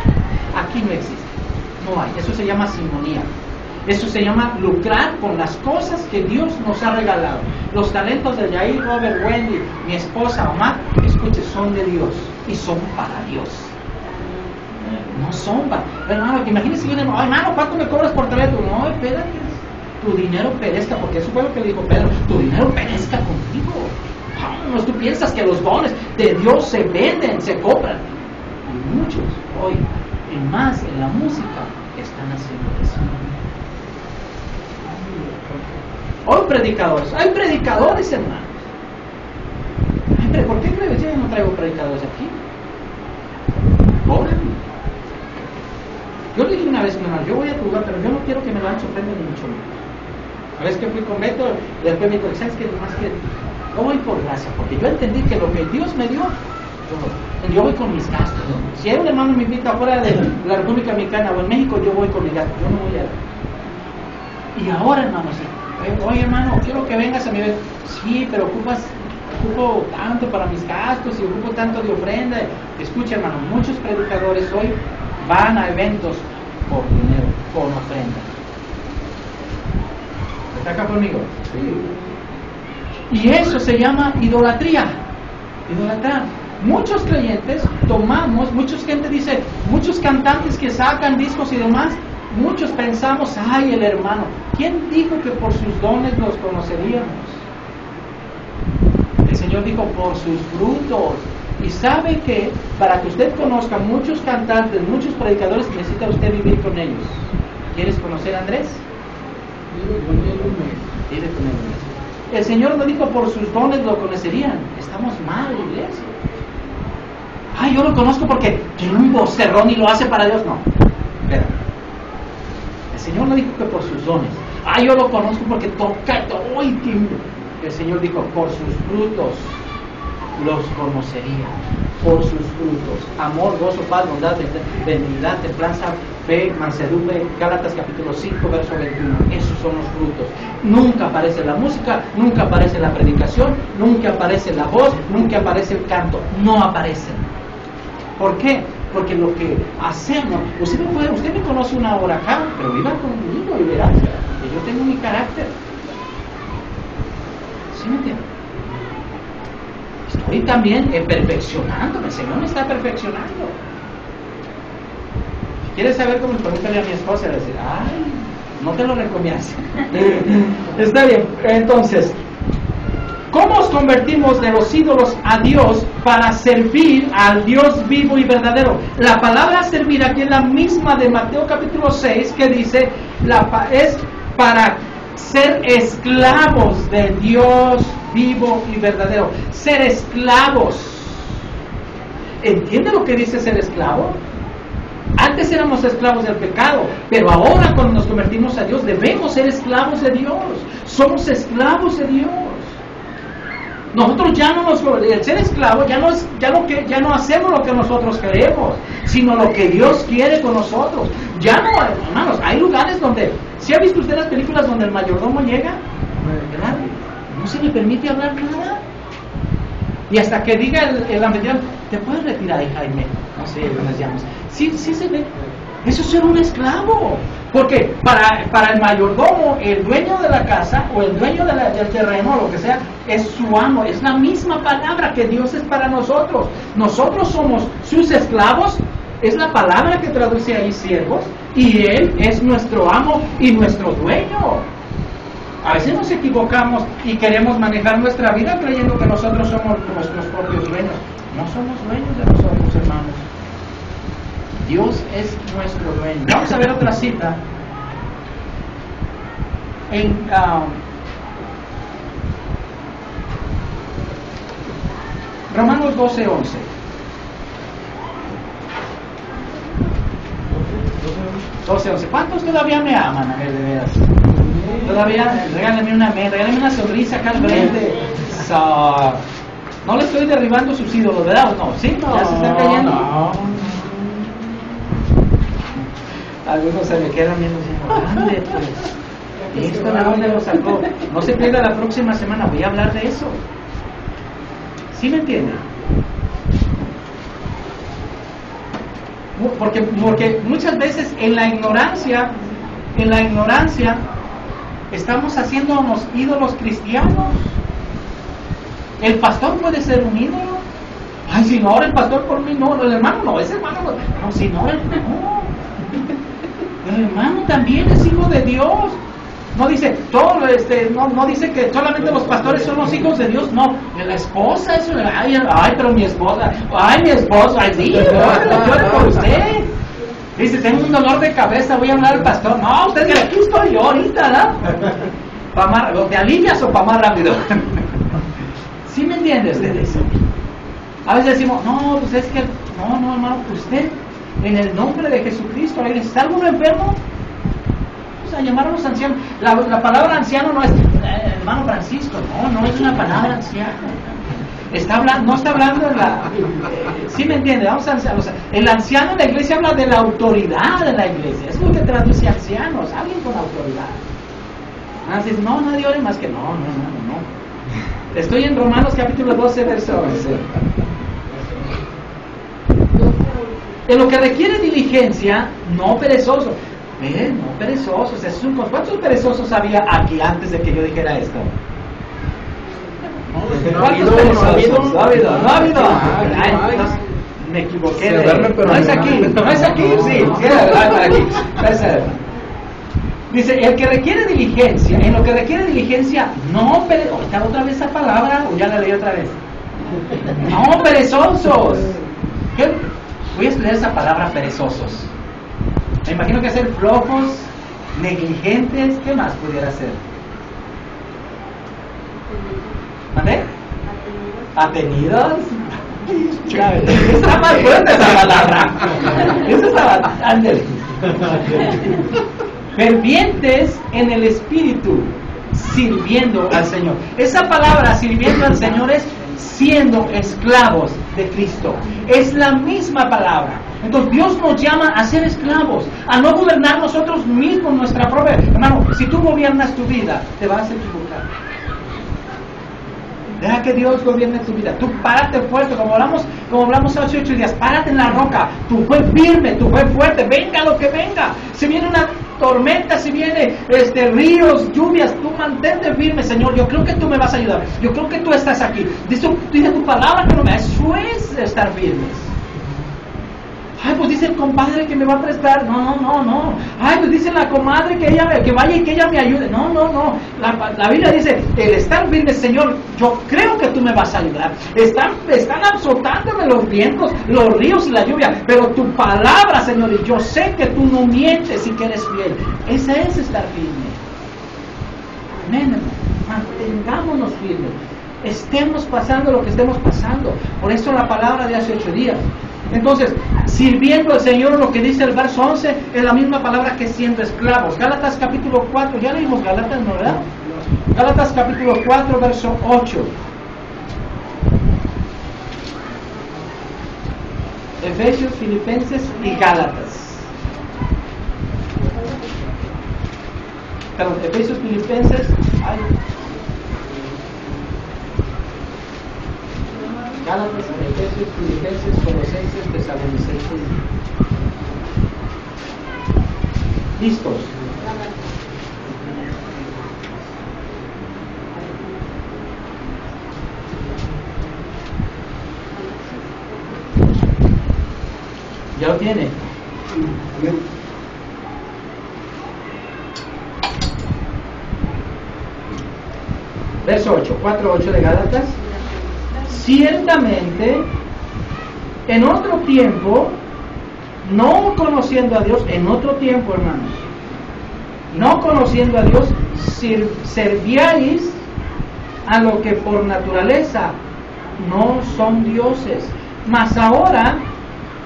no existe. No hay. Eso se llama simonía. Eso se llama lucrar con las cosas que Dios nos ha regalado. Los talentos de Yair, Robert, Wendy, mi esposa, Omar, escuche, son de Dios y son para Dios. No son para... Hermano, imagínese que viene, hermano, ¿cuánto me cobras por talento? No, espérate, tu dinero perezca, porque eso fue lo que le dijo Pedro, tu dinero perezca contigo. Vámonos, tú piensas que los dones de Dios se venden, se compran. Y muchos hoy, y más en la música, están haciendo eso. Hoy predicadores, hay predicadores, hermanos. ¿Por qué creo que yo no traigo predicadores aquí? Cobran. Yo le dije una vez, hermano, yo voy a tu lugar, pero yo no quiero que me lo hagan sorprender ni mucho menos. A veces que fui con Beto, después me dijo, ¿sabes qué? Más que yo voy por gracia, porque yo entendí que lo que Dios me dio, yo voy con mis gastos. ¿No? Si hay un hermano me invita fuera de la República Mexicana o en México, yo voy con mis gastos, yo no voy a... Y ahora, hermanos, oye, hermano, quiero que vengas a mi vez. Sí, pero ocupo tanto para mis gastos y ocupo tanto de ofrenda. Escucha, hermano, muchos predicadores hoy van a eventos por dinero, con ofrenda. ¿Está acá conmigo? Sí. Y eso se llama idolatría. Idolatrar. Muchos creyentes tomamos, gente dice, muchos cantantes que sacan discos y demás, muchos pensamos, ay, el hermano. ¿Quién dijo que por sus dones los conoceríamos? El Señor dijo, por sus frutos. Y sabe que para que usted conozca muchos cantantes, muchos predicadores, necesita usted vivir con ellos. ¿Quieres conocer a Andrés? Vive con él un mes. El Señor no dijo por sus dones lo conocerían. Estamos mal, iglesia. Ay, yo lo conozco porque tiene un vocerrón y lo hace para Dios. No, espera. El Señor no dijo que por sus dones. Ay, yo lo conozco porque toca todo y timbre. El Señor dijo, por sus frutos los conocería. Por sus frutos. Amor, gozo, paz, bondad, benignidad, templanza, fe, mansedumbre. Gálatas capítulo 5, verso 21. Esos son los frutos. Nunca aparece la música, nunca aparece la predicación, nunca aparece la voz, nunca aparece el canto. No aparecen. ¿Por qué? Porque lo que hacemos, usted me conoce una hora acá, pero viva conmigo y verá que yo tengo mi carácter. ¿Sí me entiende? Estoy también perfeccionando, el Señor me está perfeccionando. Si quieres saber cómo, pregúntale a mi esposa y decir, ay, no te lo recomiendas. Está bien, entonces, ¿cómo os convertimos de los ídolos a Dios para servir al Dios vivo y verdadero? La palabra servir aquí es la misma de Mateo capítulo 6 que dice, es para ser esclavos de Dios vivo y verdadero. Ser esclavos. ¿Entiende lo que dice ser esclavo? Antes éramos esclavos del pecado, pero ahora cuando nos convertimos a Dios debemos ser esclavos de Dios. Somos esclavos de Dios. Nosotros ya no el ser esclavo ya no hacemos lo que nosotros queremos, sino lo que Dios quiere con nosotros. Ya no, hermanos, hay lugares donde, ¿sí ha visto usted las películas donde el mayordomo llega? No se le permite hablar nada. Y hasta que diga el anfitrión, ¿te puedes retirar, Jaime? No sé, las llamas. Sí se ve. Eso es ser un esclavo. Porque para el mayordomo, el dueño de la casa o el dueño del terreno o lo que sea, es su amo. Es la misma palabra que Dios es para nosotros. Nosotros somos sus esclavos. Es la palabra que traduce ahí siervos. Y Él es nuestro amo y nuestro dueño. A veces nos equivocamos y queremos manejar nuestra vida creyendo que nosotros somos nuestros propios dueños. No somos dueños de nosotros, hermanos. Dios es nuestro dueño. Vamos a ver otra cita en Romanos 12:11. 12:11. ¿Cuántos todavía me aman? A ver, de veras. Todavía, regálame una sonrisa acá al frente. No le estoy derribando sus ídolos, ¿verdad? ¿O no? ¿Sí? ¿Ya se está cayendo? No. Algunos se me quedan viendo grande, pues. ¿Y esto de dónde lo sacó? No se pierda la próxima semana, voy a hablar de eso. ¿Sí me entienden? Porque muchas veces en la ignorancia estamos haciéndonos ídolos cristianos. El pastor puede ser un ídolo. Ay, si no ora el pastor por mí, no, el hermano no, ese hermano no, si no, no. El hermano también es hijo de Dios. No dice todo, no dice que solamente los pastores son los hijos de Dios. No, la esposa es pero mi esposa, ay sí, llore por usted. Dice, tengo un dolor de cabeza, voy a hablar al pastor. No, usted dice, aquí estoy yo ahorita, ¿no? ¿Te alivias o para más rápido? ¿Sí me entiende usted eso? A veces decimos, no, pues es que, no, hermano, usted, en el nombre de Jesucristo, ¿está alguno enfermo? O sea, llamar a los ancianos. La palabra anciano no es, hermano Francisco, no es una palabra anciano. No está hablando de la... ¿sí me entiende? Vamos a ancianos. El anciano en la iglesia habla de la autoridad de la iglesia. Es lo que traduce ancianos, alguien con autoridad. Dice, no, nadie ore más que no. Estoy en Romanos capítulo 12, verso 11. En lo que requiere diligencia, no perezoso. No perezosos. ¿Cuántos perezosos había aquí antes de que yo dijera esto? ¿Cuántos perezosos? No ha habido. Me equivoqué. No es aquí, sí. Aquí. Dice, el que requiere diligencia, en lo que requiere diligencia, no perezosos. ¿Está otra vez esa palabra o ya la leí otra vez? No perezosos. ¿Qué? Voy a estudiar esa palabra perezosos. Me imagino que ser flojos, negligentes, ¿qué más pudiera ser? ¿Mandé? ¿Atenidos? Está más fuerte esa palabra. Eso está ándale. Fervientes en el espíritu, sirviendo al Señor. Esa palabra sirviendo al Señor es siendo esclavos de Cristo. Es la misma palabra. Entonces Dios nos llama a ser esclavos, a no gobernar nosotros mismos nuestra propia. Hermano, si tú gobiernas tu vida, te vas a equivocar. Deja que Dios gobierne tu vida. Tú párate fuerte, como hablamos hace 8 días. Párate en la roca. Tú fue firme, tú fue fuerte. Venga lo que venga. Si viene una tormenta, si viene ríos, lluvias, tú mantente firme, Señor. Yo creo que tú me vas a ayudar. Yo creo que tú estás aquí. Dice tu palabra que no me... Eso es estar firmes. Ay, pues dice el compadre que me va a prestar. No. Ay, pues dice la comadre que vaya y que ella me ayude. No. La Biblia dice, el estar firme, Señor, yo creo que tú me vas a ayudar. Están azotándome los vientos, los ríos y la lluvia, pero tu palabra, Señor, y yo sé que tú no mientes y que eres fiel. Ese es estar firme. Amén, hermano. Mantengámonos firmes. Estemos pasando lo que estemos pasando. Por eso la palabra de hace 8 días. Entonces, sirviendo al Señor, lo que dice el verso 11 es la misma palabra que siendo esclavos. Gálatas capítulo 4, ya leímos Gálatas, ¿no, verdad? Gálatas capítulo 4, verso 8. Efesios, Filipenses y Gálatas. Perdón, Efesios, Filipenses. Gálatas, Efesios, Filipenses, Colosenses, Tesalonicenses. ¿Listos? ¿Ya lo tiene? Verso 8, 4:8 de Gálatas. Ciertamente, en otro tiempo, no conociendo a Dios, en otro tiempo, hermanos, no conociendo a Dios, servíais a lo que por naturaleza no son dioses. Mas ahora,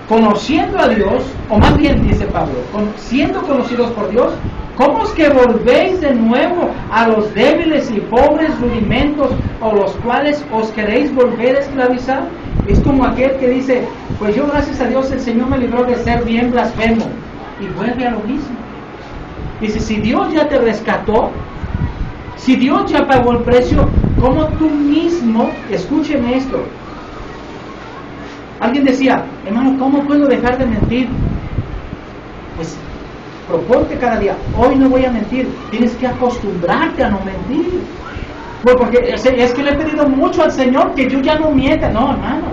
conociendo a Dios, o más bien dice Pablo, siendo conocidos por Dios, ¿cómo es que volvéis de nuevo a los débiles y pobres rudimentos o los cuales os queréis volver a esclavizar? Es como aquel que dice, pues yo gracias a Dios el Señor me libró de ser bien blasfemo, y vuelve a lo mismo. Dice, si Dios ya te rescató, si Dios ya pagó el precio, ¿cómo tú mismo, escúcheme esto, Alguien decía, hermano, ¿cómo puedo dejar de mentir? Pues proponte cada día, hoy no voy a mentir. Tienes que acostumbrarte a no mentir. Pues porque es que le he pedido mucho al Señor que yo ya no mienta. No, hermano,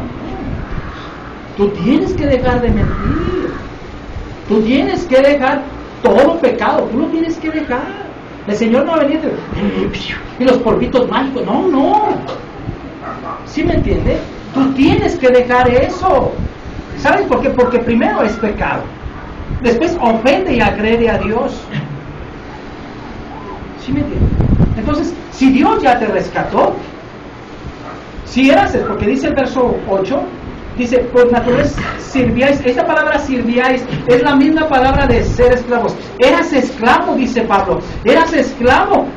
tú tienes que dejar de mentir. Tú tienes que dejar todo pecado, tú lo tienes que dejar. El Señor no va a venir y los polvitos mágicos. No. ¿Sí me entiende? Tú tienes que dejar eso. ¿Sabes por qué? Porque primero es pecado. Después ofende y agrede a Dios. ¿Sí me entiende? Entonces, si Dios ya te rescató, si eras, porque dice el verso 8, dice, por naturaleza sirviáis. Esta palabra sirviáis es la misma palabra de ser esclavos. Eras esclavo, dice Pablo. Eras esclavo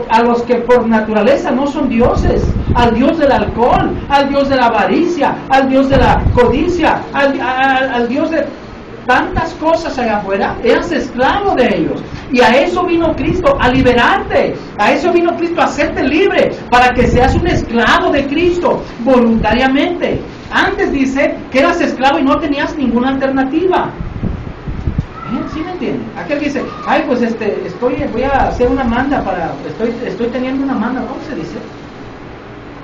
a los que por naturaleza no son dioses. Al Dios del alcohol, al Dios de la avaricia, al Dios de la codicia, al Dios de tantas cosas allá afuera. Eras esclavo de ellos. Y a eso vino Cristo, a liberarte. A eso vino Cristo, a hacerte libre, para que seas un esclavo de Cristo, voluntariamente. Antes dice que eras esclavo y no tenías ninguna alternativa. ¿Sí me entienden? Aquel dice, ay, pues voy a hacer una manda estoy teniendo una manda. ¿Cómo se dice?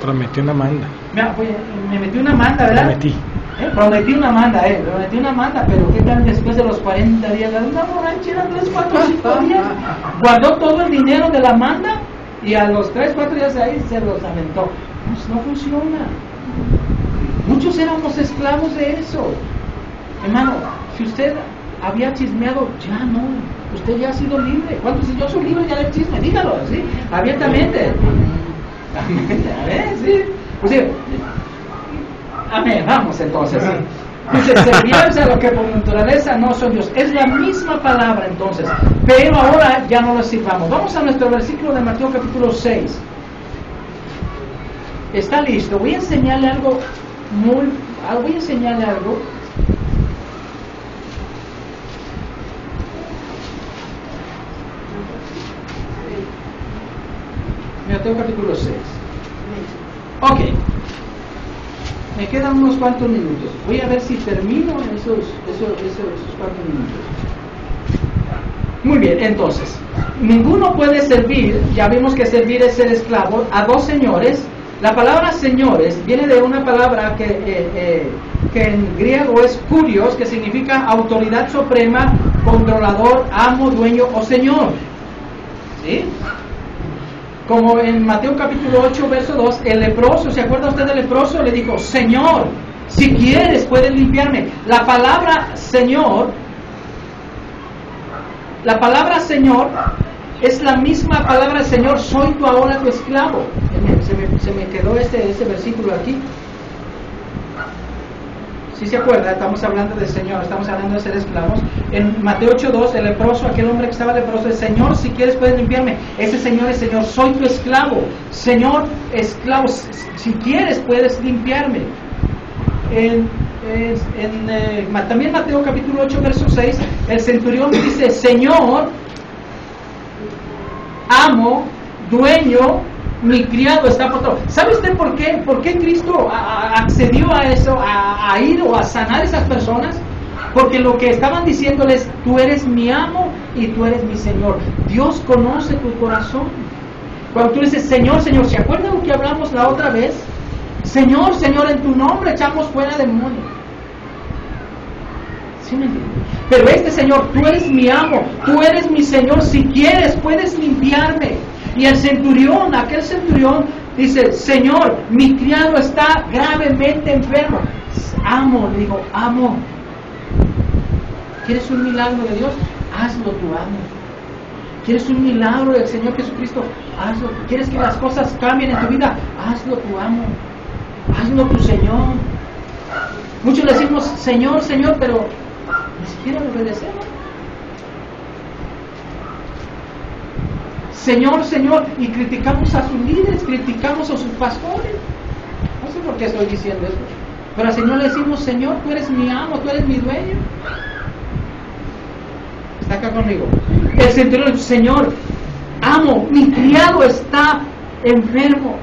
Prometí una manda. Me metí una manda, ¿verdad? Prometí una manda, pero ¿qué tal después de los 40 días? Una borrachera, 3, 4, 5 días. Guardó todo el dinero de la manda y a los 3, 4 días de ahí se los aventó. No funciona. Muchos éramos esclavos de eso. Hermano, si usted había chismeado, ya no. Usted ya ha sido libre. ¿Cuántos? Si yo soy libre ya del chisme, dígalo, ¿sí? Abiertamente. Amén, sí. Pues sí. Amén, vamos entonces. Dice, servíais a lo que por naturaleza no son Dios. Es la misma palabra entonces. Pero ahora ya no lo sirvamos. Vamos a nuestro versículo de Mateo capítulo 6. ¿Está listo? Voy a enseñarle algo. Mateo capítulo 6. Ok. Me quedan unos cuantos minutos. Voy a ver si termino esos cuantos minutos. Muy bien, entonces. Ninguno puede servir, ya vimos que servir es ser esclavo, a dos señores. La palabra señores viene de una palabra que en griego es kurios, que significa autoridad suprema, controlador, amo, dueño o señor. ¿Sí? Como en Mateo capítulo 8, verso 2, el leproso, ¿se acuerda usted del leproso? Le dijo, Señor, si quieres puedes limpiarme. La palabra Señor es la misma palabra Señor, soy tu ahora tu esclavo. Se me quedó ese versículo aquí. Si se acuerda, estamos hablando de Señor, estamos hablando de ser esclavos. En Mateo 8:2, el leproso, aquel hombre que estaba leproso, el Señor, si quieres puedes limpiarme. Ese Señor es Señor, soy tu esclavo. Señor, esclavo, si quieres puedes limpiarme. También Mateo capítulo 8, verso 6, el centurión dice, Señor, amo, dueño, mi criado está por todo. ¿Sabe usted por qué? ¿Por qué Cristo accedió a eso, a ir o a sanar a esas personas? Porque lo que estaban diciéndoles, tú eres mi amo y tú eres mi Señor. Dios conoce tu corazón. Cuando tú dices, Señor, Señor, ¿se acuerdan lo que hablamos la otra vez? Señor, Señor, en tu nombre echamos fuera demonios. ¿Sí me entiendes? Pero Señor, tú eres mi amo, tú eres mi Señor, si quieres puedes limpiarme. Y el centurión, aquel centurión, dice, Señor, mi criado está gravemente enfermo. Amo, le digo, amo. ¿Quieres un milagro de Dios? Hazlo tu amo. ¿Quieres un milagro del Señor Jesucristo? Hazlo. ¿Quieres que las cosas cambien en tu vida? Hazlo tu amo. Hazlo tu Señor. Muchos le decimos, Señor, Señor, pero ni siquiera le obedecemos. Señor, Señor, y criticamos a sus líderes, criticamos a sus pastores. No sé por qué estoy diciendo eso, pero al Señor le decimos, Señor, tú eres mi amo, tú eres mi dueño. Está acá conmigo. El centurión, Señor, amo, mi criado está enfermo.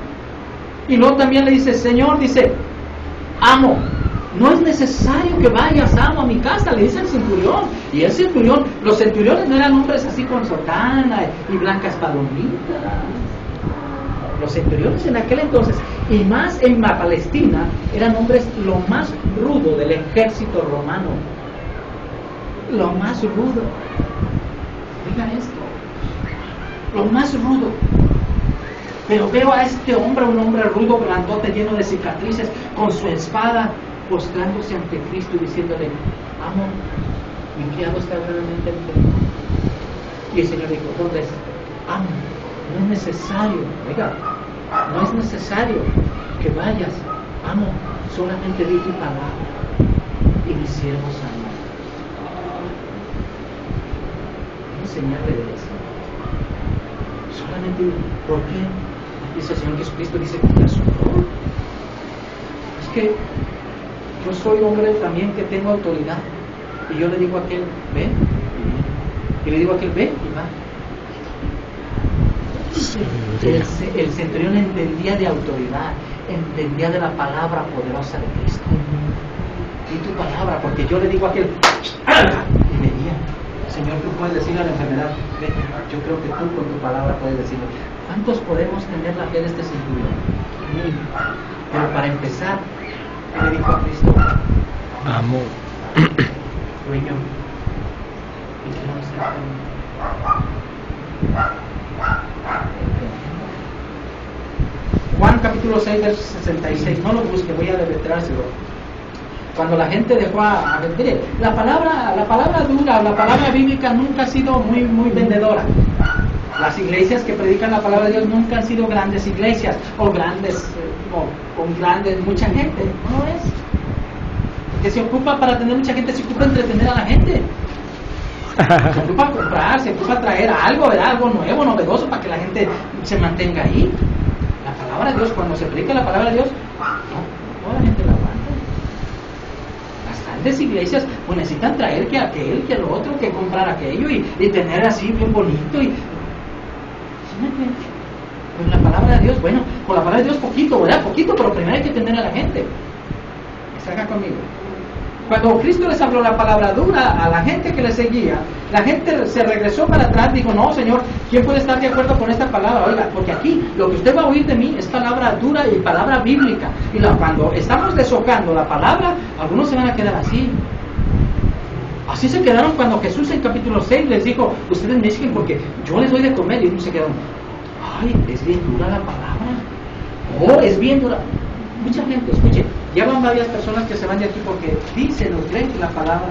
Y luego también le dice, Señor, dice, amo, no es necesario que vayas, amo, a mi casa, le dice el centurión. Y el centurión, los centuriones no eran hombres así con sotana y blancas palomitas. Los centuriones en aquel entonces, y más en la Palestina, eran hombres lo más rudo del ejército romano. Lo más rudo. Oiga esto. Lo más rudo. Pero veo a este hombre, un hombre rudo, grandote, lleno de cicatrices, con su espada, postrándose ante Cristo y diciéndole: amo, mi criado está gravemente enfermo. Y el Señor dijo: ¿dónde es? Amo. No es necesario, oiga, no es necesario que vayas, amo, solamente di tu palabra y mi siervo sana. ¿Qué señal de eso? Solamente, ¿por qué? Dice el Señor Jesucristo, dice: ¿qué asunto? Es que yo soy hombre también que tengo autoridad, y yo le digo a aquel: ven, y le digo a aquel: ven, y va. El centurión entendía de autoridad, entendía de la palabra poderosa de Cristo. Y tu palabra, porque yo le digo a aquel: ¡haga! Y venía. Señor, tú puedes decirle a la enfermedad: ven, yo creo que tú con tu palabra puedes decirlo. ¿Cuántos podemos tener la fe de este centurión? Pero para empezar, ¿qué le dijo a Cristo? Amo. Dueño, y que no está Juan capítulo 6, verso 66, no lo busque, voy a deletreárselo. Cuando la gente dejó a vender, la palabra dura, la palabra bíblica nunca ha sido muy vendedora. Las iglesias que predican la palabra de Dios nunca han sido grandes iglesias, o grandes, con grandes, mucha gente, no es. Que se ocupa para tener mucha gente, se ocupa entretener a la gente. Se ocupa comprar, se ocupa traer algo, ¿verdad? Algo nuevo, novedoso, para que la gente se mantenga ahí. La palabra de Dios, cuando se predica la palabra de Dios, no toda la gente la aguanta. Bastantes iglesias pues necesitan traer que aquel, que lo otro, que comprar aquello y tener así bien bonito. ¿Sí me entiendes? Pues la palabra de Dios, bueno, con la palabra de Dios poquito, ¿verdad? Poquito, pero primero hay que tener a la gente. Salga conmigo. Cuando Cristo les habló la palabra dura a la gente que le seguía, la gente se regresó para atrás y dijo: no, Señor, ¿quién puede estar de acuerdo con esta palabra? Oiga, porque aquí lo que usted va a oír de mí es palabra dura y palabra bíblica. Y cuando estamos deshojando la palabra, algunos se van a quedar así. Así se quedaron cuando Jesús en capítulo 6 les dijo: ustedes me dicen porque yo les doy de comer. Y ellos se quedaron: ay, es bien dura la palabra. Oh, es bien dura. Mucha gente, escuche, ya van varias personas que se van de aquí porque dicen o creen que la palabra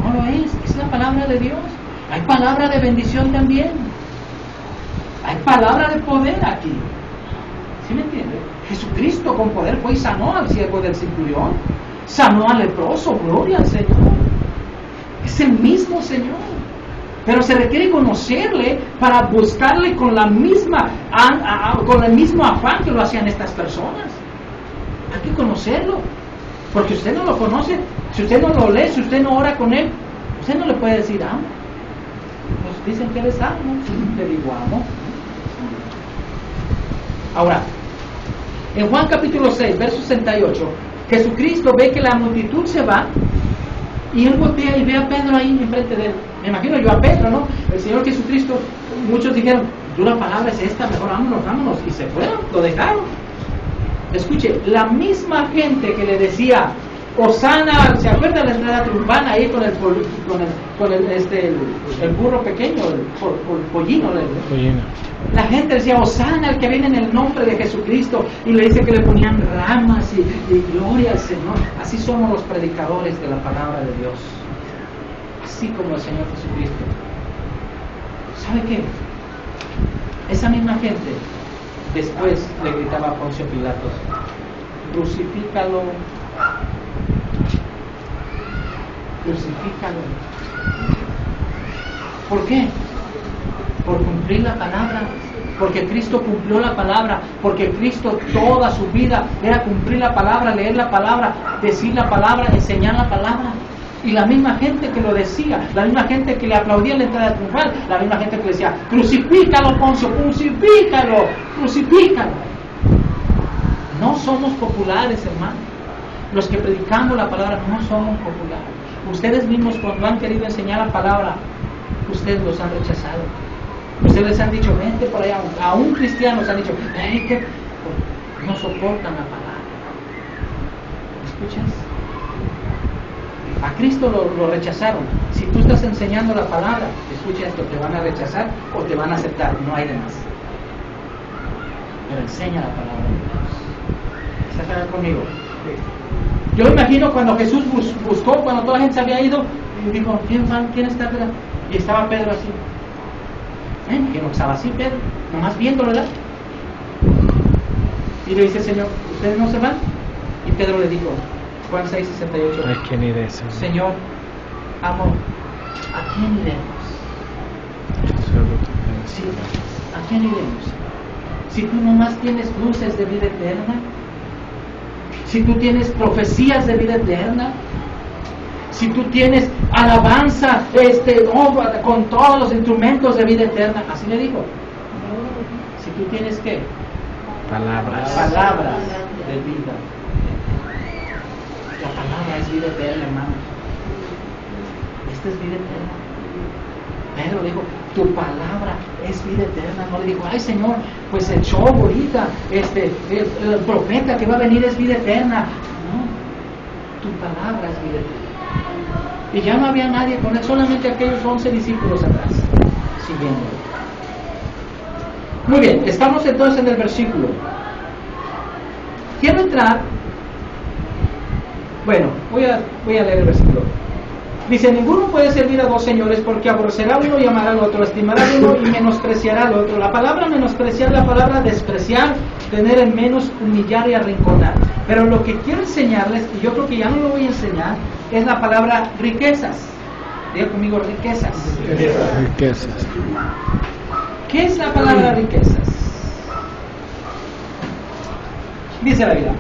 no lo es la palabra de Dios. Hay palabra de bendición también, hay palabra de poder aquí. ¿Sí me entiende? Jesucristo con poder fue y sanó al siervo del centurión, sanó al leproso, gloria al Señor. Es el mismo Señor. Pero se requiere conocerle para buscarle con el mismo afán que lo hacían estas personas. Hay que conocerlo, porque usted no lo conoce, si usted no lo lee, si usted no ora con él, usted no le puede decir amo. Nos dicen que les amo, le digo amo. Ahora, en Juan capítulo 6, verso 68, Jesucristo ve que la multitud se va y él voltea y ve a Pedro ahí enfrente de él. Me imagino yo a Pedro, ¿no? El Señor Jesucristo, muchos dijeron: dura palabra es esta, mejor vámonos. Y se fueron, lo dejaron. Escuche, la misma gente que le decía: Hosana, ¿se acuerda de la entrada triunfal ahí con el burro pequeño, el pollino? La gente decía: Hosana, el que viene en el nombre de Jesucristo. Y le dice que le ponían ramas y gloria al Señor. Así somos los predicadores de la palabra de Dios. Así como el Señor Jesucristo. ¿Sabe qué? Esa misma gente después le gritaba a Poncio Pilatos: crucifícalo, crucifícalo. ¿Por qué? Por cumplir la palabra, porque Cristo cumplió la palabra, porque Cristo toda su vida era cumplir la palabra, leer la palabra, decir la palabra, enseñar la palabra. Y la misma gente que lo decía, la misma gente que le aplaudía en la entrada triunfal, la misma gente que le decía: crucifícalo, Poncio, crucifícalo, crucifícalo. No somos populares, hermano. Los que predicamos la palabra no somos populares. Ustedes mismos, cuando han querido enseñar la palabra, ustedes los han rechazado. Ustedes les han dicho, vente por allá. Aún cristianos han dicho, que no soportan la palabra. ¿Escuchas? A Cristo lo rechazaron. Si tú estás enseñando la palabra, escucha esto, te van a rechazar o te van a aceptar, no hay de más. Pero enseña la palabra de Dios. ¿Estás acá conmigo? Yo me imagino cuando Jesús buscó, cuando toda la gente se había ido, y dijo, ¿quién está? Y estaba Pedro así. Me imagino que estaba así Pedro, nomás viéndolo, ¿verdad? Y le dice, Señor, ¿ustedes no se van? Y Pedro le dijo, Juan 6:68, ¿A quién iré, Señor? Señor, amor, ¿a quién iremos? Sí, ¿a quién iremos? Si tú nomás tienes luces de vida eterna, si tú tienes profecías de vida eterna, si tú tienes alabanza con todos los instrumentos de vida eterna, así le dijo. Si tú tienes ¿qué? Palabras de vida. La palabra es vida eterna, hermano. Esta es vida eterna. Pedro dijo, tu palabra es vida eterna. No le dijo, ay Señor, pues el show ahorita, el profeta que va a venir es vida eterna. No, tu palabra es vida eterna. Y ya no había nadie con él, solamente aquellos 11 discípulos atrás, siguiéndolo. Muy bien, estamos entonces en el versículo. Quiero entrar. Bueno, voy a leer el versículo. Dice, ninguno puede servir a dos señores porque aborrecerá a uno y amará al otro, estimará a uno y menospreciará al otro. La palabra menospreciar, la palabra despreciar, tener en menos, humillar y arrinconar. Pero lo que quiero enseñarles, y yo creo que ya no lo voy a enseñar, es la palabra riquezas. Diga conmigo, riquezas. Riquezas. ¿Qué es la palabra riquezas? Dice la Biblia,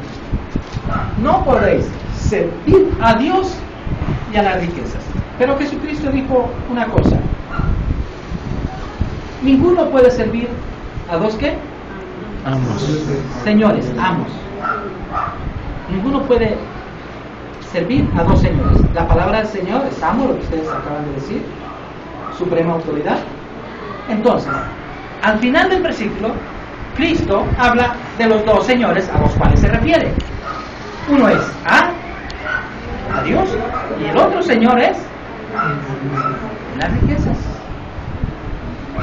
no podéis servir a Dios y a las riquezas. Pero Jesucristo dijo una cosa: ninguno puede servir a dos ¿qué? Amos. Señores, amos. Ninguno puede servir a dos señores. La palabra del Señor es amo, lo que ustedes acaban de decir, suprema autoridad. Entonces, al final del versículo, Cristo habla de los dos señores a los cuales se refiere. Uno es a Dios y el otro señor es las riquezas.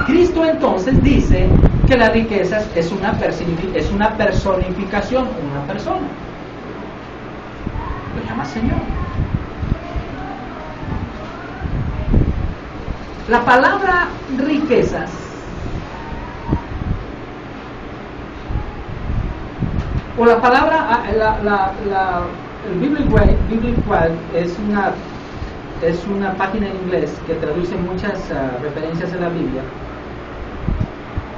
Cristo entonces dice que las riquezas es una personificación, una persona. Lo llama Señor. La palabra riquezas o la palabra el Biblical es una página en inglés que traduce muchas referencias de la Biblia.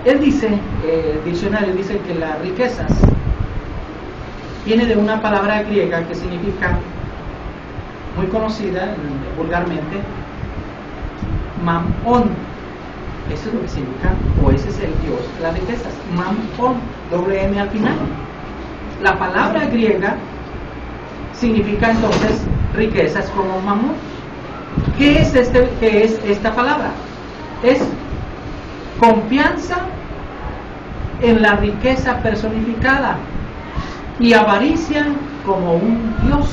Él dice, el diccionario dice que las riquezas viene de una palabra griega que significa, muy conocida vulgarmente, Mamón. Eso es lo que significa, o ese es el Dios de las riquezas, Mamón, doble M al final. La palabra griega significa entonces riquezas como mamón. ¿Qué es esta palabra? Es confianza en la riqueza personificada y avaricia como un Dios.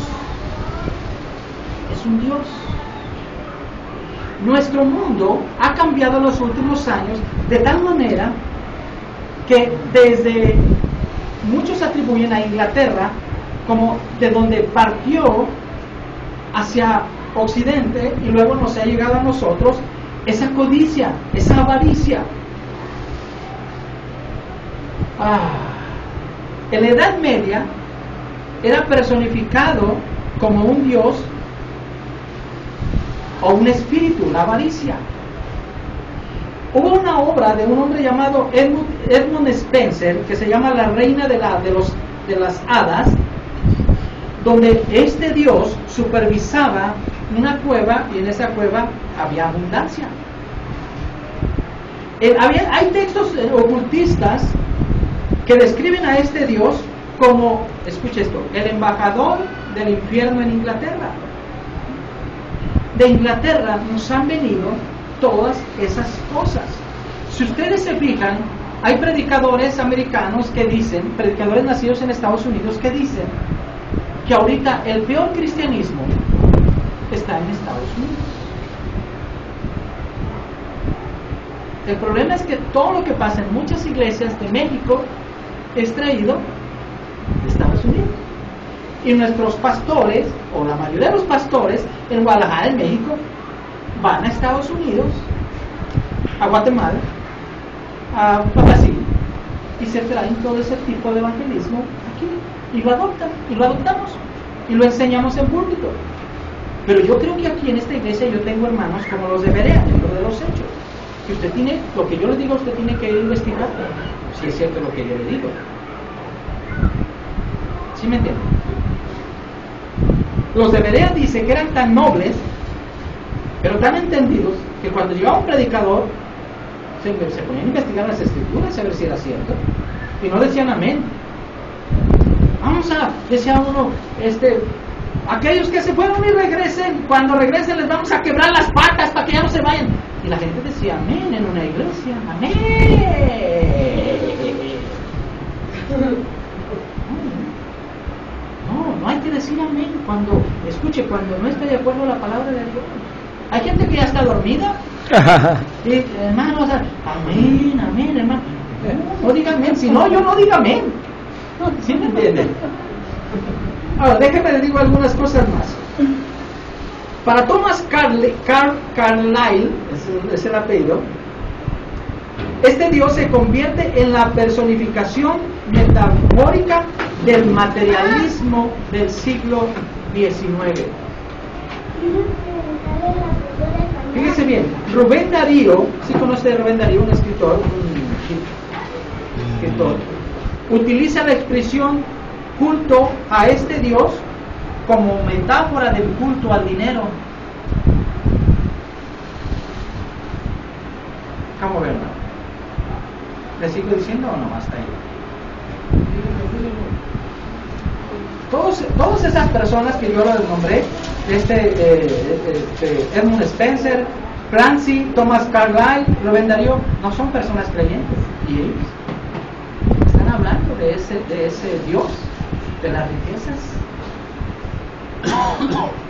Es un Dios. Nuestro mundo ha cambiado en los últimos años de tal manera que desde muchos atribuyen a Inglaterra como de donde partió hacia Occidente y luego nos ha llegado a nosotros esa codicia, esa avaricia. En la Edad Media era personificado como un dios o un espíritu, la avaricia. Hubo una obra de un hombre llamado Edmund Spencer que se llama La Reina de las Hadas, donde este dios supervisaba una cueva y en esa cueva había abundancia. Hay textos ocultistas que describen a este dios como, escuche esto, el embajador del infierno en Inglaterra. De Inglaterra nos han venido todas esas cosas. Si ustedes se fijan, hay predicadores americanos que dicen, predicadores nacidos en Estados Unidos que dicen que ahorita el peor cristianismo está en Estados Unidos. El problema es que todo lo que pasa en muchas iglesias de México es traído de Estados Unidos. Y nuestros pastores, o la mayoría de los pastores en Guadalajara, en México, van a Estados Unidos, a Guatemala, a Brasil, y se traen todo ese tipo de evangelismo aquí, y lo adoptan, y lo adoptamos, y lo enseñamos en púlpito. Pero yo creo que aquí en esta iglesia yo tengo hermanos como los de Berea, dentro de los hechos, que usted tiene, lo que yo le digo, usted tiene que ir a investigar, si es cierto lo que yo le digo. ¿Sí me entienden? Los de Berea dice que eran tan nobles, pero tan entendidos, que cuando llegaba un predicador, se ponían a investigar las escrituras a ver si era cierto, y no decían amén. Decía uno, aquellos que se fueron y regresen, cuando regresen les vamos a quebrar las patas para que ya no se vayan. Y la gente decía amén en una iglesia, amén. No hay que decir amén cuando no esté de acuerdo a la palabra de Dios. Hay gente que ya está dormida. Y, hermano, amén, hermano. No diga amén, si no, yo no diga amén. ¿Sí me entienden? Ahora, déjenme le digo algunas cosas más. Para Thomas Carlyle, es el apellido, este Dios se convierte en la personificación metafórica del materialismo del siglo XIX. Fíjese bien, Rubén Darío, ¿sí conoce a Rubén Darío, un escritor, utiliza la expresión culto a este Dios como metáfora del culto al dinero. ¿Cómo verlo? ¿Le sigo diciendo o no? Hasta ahí. Todas esas personas que yo les nombré, Edmund Spencer, Clancy, Thomas Carlyle, Rubén Darío, no son personas creyentes, y ellos están hablando de ese Dios de las riquezas.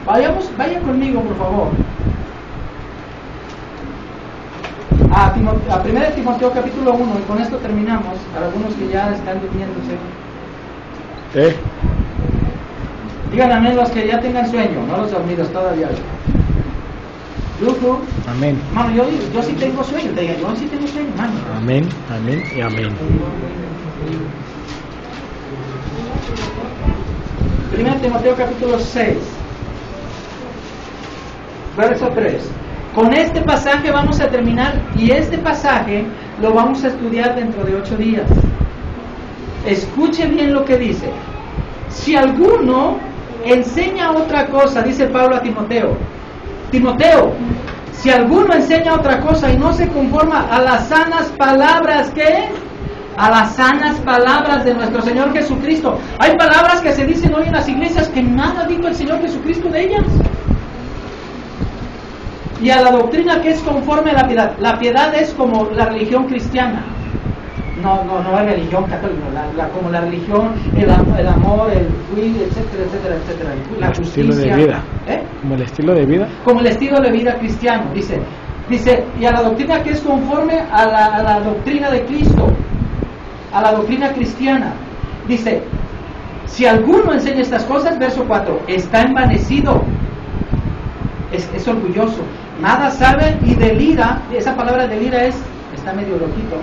Vaya conmigo, por favor, a 1 Timoteo capítulo 1, y con esto terminamos, para algunos que ya están durmiéndose. Digan amén los que ya tengan sueño, no los dormidos todavía. Amén. Hermano, yo sí tengo sueño, te diga, yo sí tengo sueño, hermano. Amén, amén y amén. 1 Timoteo capítulo 6, verso 3. Con este pasaje vamos a terminar, y este pasaje lo vamos a estudiar dentro de 8 días. Escuche bien lo que dice. Si alguno enseña otra cosa, dice Pablo a Timoteo, si alguno enseña otra cosa y no se conforma a las sanas palabras, ¿qué? A las sanas palabras de nuestro Señor Jesucristo. Hay palabras que se dicen hoy en las iglesias que nada dijo el Señor Jesucristo de ellas. Y a la doctrina que es conforme a la piedad. La piedad es como la religión cristiana. No es religión católica, como la religión, el amor, el fluir, etcétera, la justicia. Estilo de vida. Como el estilo de vida. Como el estilo de vida cristiano, dice, y a la doctrina que es conforme a la doctrina de Cristo, a la doctrina cristiana. Dice, si alguno enseña estas cosas, verso 4, está envanecido, es orgulloso, nada sabe y delira. Esa palabra delira está medio loquito,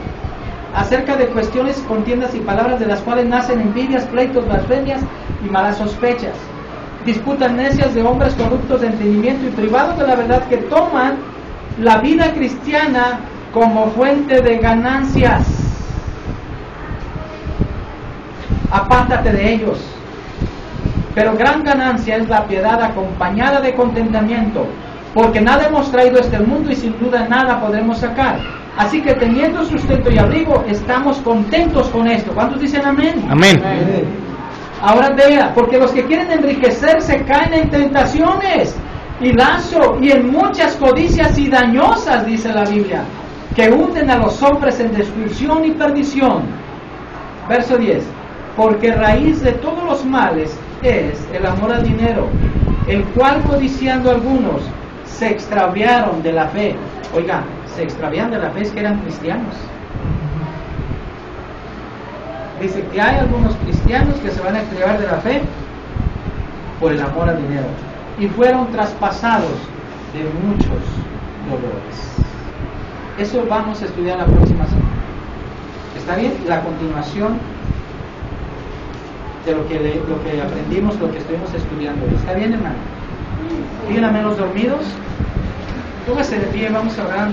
acerca de cuestiones, contiendas y palabras de las cuales nacen envidias, pleitos, blasfemias y malas sospechas, disputas necias de hombres corruptos de entendimiento y privados de la verdad, que toman la vida cristiana como fuente de ganancias. Apártate de ellos. Pero gran ganancia es la piedad acompañada de contentamiento, porque nada hemos traído a este mundo y sin duda nada podremos sacar. Así que teniendo sustento y abrigo, estamos contentos con esto. ¿Cuántos dicen amén? Amén. Ahora vea, porque los que quieren enriquecerse caen en tentaciones y lazo y en muchas codicias y dañosas, dice la Biblia, que hunden a los hombres en destrucción y perdición. Verso 10. Porque raíz de todos los males es el amor al dinero, el cual codiciando algunos se extraviaron de la fe. Oiga, se extraviaron de la fe, es que eran cristianos. Dice que hay algunos cristianos que se van a extraviar de la fe por el amor al dinero y fueron traspasados de muchos dolores. Eso vamos a estudiar la próxima semana. ¿Está bien? La continuación de lo que aprendimos, lo que estuvimos estudiando. ¿Está bien, hermano? ¿Siguen a menos dormidos? Póngase de pie, vamos a orar.